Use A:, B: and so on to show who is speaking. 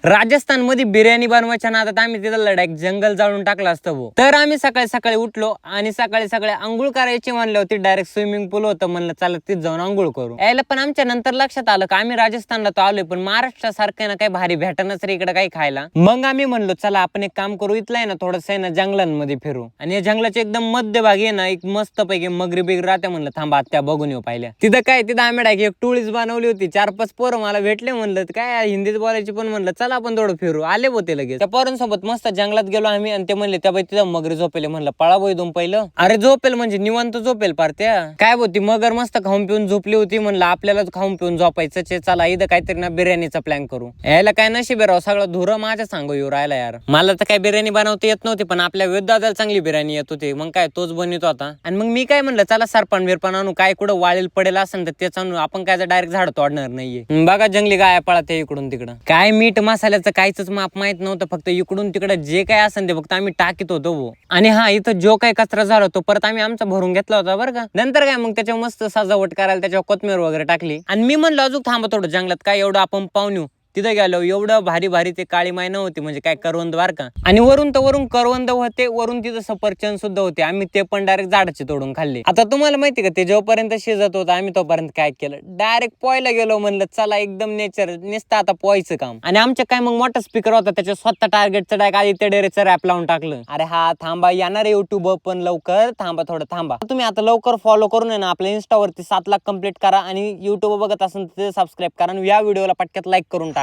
A: राजस्थान मध्ये बिर्याणी बनवायच्या नादात आम्ही तिथं लढाई जंगल जाळून टाकलं असतं भाऊ. तर आम्ही सकाळी सकाळी उठलो आणि सकाळी सकाळी आंघोळ करायची म्हणले होती. डायरेक्ट स्विमिंग पूल होतं, म्हणलं चला तिथं जाऊन आंघोळ करू. यायला पण आमच्या नंतर लक्षात आलं का आम्ही राजस्थानला तो आलोय, पण महाराष्ट्रासारखं ना काही भारी भेटणच रे इकडे काही खायला. मग आम्ही म्हणलो चला आपण एक काम करू, इथलं आहे ना थोडंसं आहे ना जंगलांमध्ये फिरू. आणि या जंगलाच्या एकदम मध्यभागी आहे ना एक मस्त पैकी मगरी बिगर राहते. म्हणलं थांबा त्या बघून येऊ पाहिल्या. तिथं काय तिथं आम्ही डायरेक्ट एक टोळीच बनवली होती. 4-5 पोरं मला भेटले. म्हणलं काय हिंदीत बोलायची, पण म्हणलं चला आपण थोडं फिरू. आले होते लगेच. त्या पोरांसोबत मस्त जंगलात गेलो आम्ही आणि ते म्हणले त्या बाई तिथं मगरी झोपेले. म्हणलं पळा बोय दोन पहिलं. अरे झोपेल म्हणजे निवांत झोपेल पार त्या. काय होती मगर मस्त खाऊन पिऊन झोपली होती. म्हणलं आपल्याला खाऊन पिऊन झोपायचं, चला इथं काहीतरी ना बिर्याणीचा प्लॅन करू. यायला काय नशीब राव, सगळं धुरं माझ्या सांगू येऊ राहिला यार. मला तर काय बिर्याणी बनवता येत नव्हती, पण आपल्या विद्यार्थ्याला चांगली बिर्याणी येत होती. मग काय तोच बनवतो आता. आणि मग मी काय म्हणलं चला सरपण बिरपण आणू, काय कुठं वाळेल पडेल असेल तर तेच आणू. आपण काय डायरेक्ट झाड तोडणार नाहीये. बघा जंगली गाय पळत इकडून तिकडं. काय मीठ मसाल्याचं काहीच माप माहित नव्हतं, फक्त इकडून तिकडं जे काय असेल ते फक्त आम्ही टाकीत होतो. आणि हा इथं जो काय कचरा झाला तो परत आम्ही आमचा भरून घेतला होता बरं का. नंतर काय मग त्याच्यावर मस्त सजावट करायला त्याच्यावर कोथमीर वगैरे टाकली. आणि मी म्हणलो अजून थांबा थोडं जंगलात, काय एवढं आपण पाहून येऊ. तिथे गेलो एवढं भारी भारी ते काळी माय नव्हती, म्हणजे काय करवंद बार का. आणि वरून तर वरून करवंद होते, वरून तिथं सफरचंद सुद्धा होते. आम्ही ते पण डायरेक्ट झाडाचे तोडून खाल्ले. आता तुम्हाला माहिती का ते जोपर्यंत शिजत होतं आम्ही तोपर्यंत काय केलं, डायरेक्ट पोहायला गेलो. म्हणलं चला एकदम नेचर नुसतं आता पोहायचं काम. आणि आमच्या काय मग मोठा स्पीकर होता, त्याच्या स्वतः टार्गेटचं डायरेक्ट आधी ते डेरेचं रॅप लावून टाकलं. अरे हा थांबा येणार युट्यूब पण लवकर, थांबा थोडं थांबा. तुम्ही आता लवकर फॉलो करून ना आपल्या इंस्टावरती 7 लाख कंप्लीट करा. आणि युट्यूब बघत असेल तर सबस्क्राईब करा. आणि या व्हिडिओला पटक्यात लाईक करून टाका.